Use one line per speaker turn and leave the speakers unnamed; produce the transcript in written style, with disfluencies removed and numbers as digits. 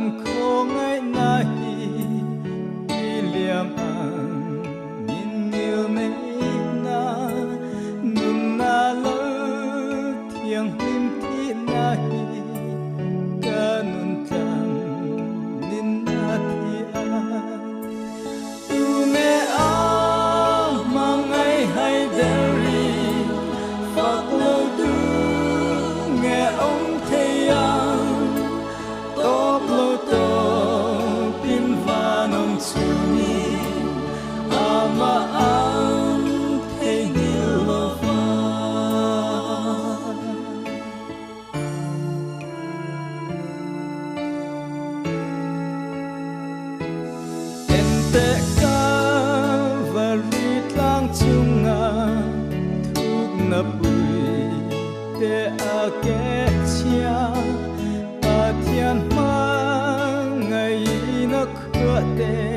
an khô ngay nai đi liềm an nhìn nhiều mấy na nun na lỡ thiêng lim thi nai ca nun tam nin na thi a tu me a mang ngay hay dari phật lâu tu nghe ông thầy ang top lâu to pin va nong chuni ama ang thầy nhiều lo pha ente ka và rit lang chung nga thuk na bui te a ke chia a thian ma ngày nó khứa te